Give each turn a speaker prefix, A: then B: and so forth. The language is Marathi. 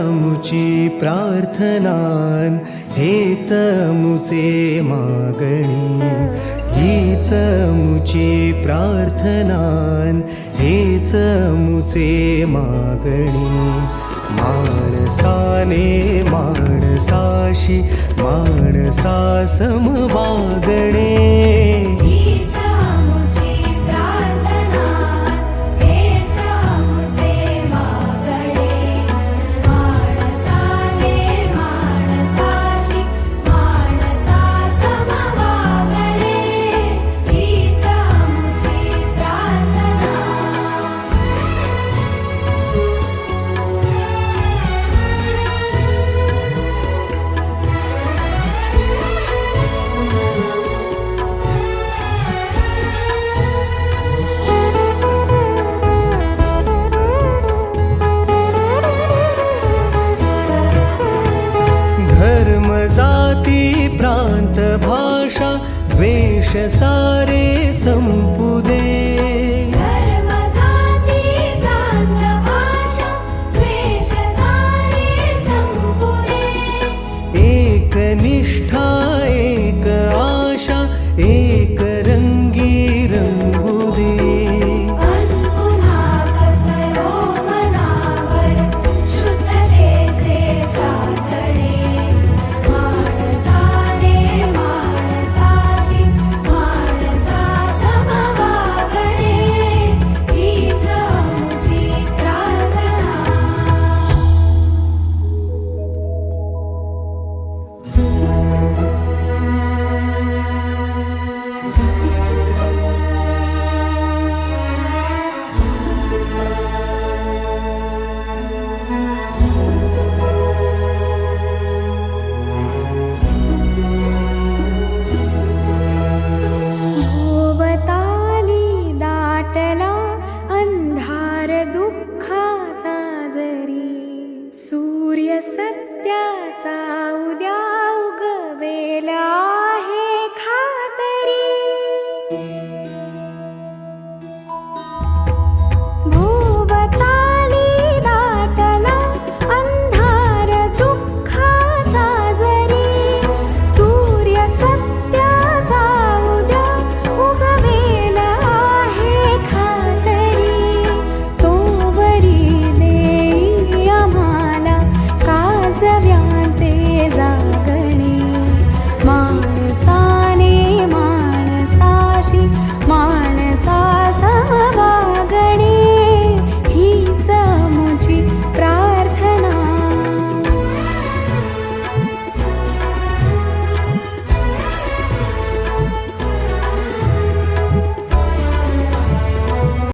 A: मुची प्रार्थनान हेच मुचे मागणी, हीच मुची प्रार्थनान हेच मुचे मागणी. माणसाने माणसाशी माणसा सम वागणे,
B: हीच मुची प्रार्थना हेच मुचे मागणे. माणसाने माणसाशी माणसा सम वागणे, हीच मुची प्रार्थना.
A: धर्म जाती प्रांत भाषा द्वेष सारे सम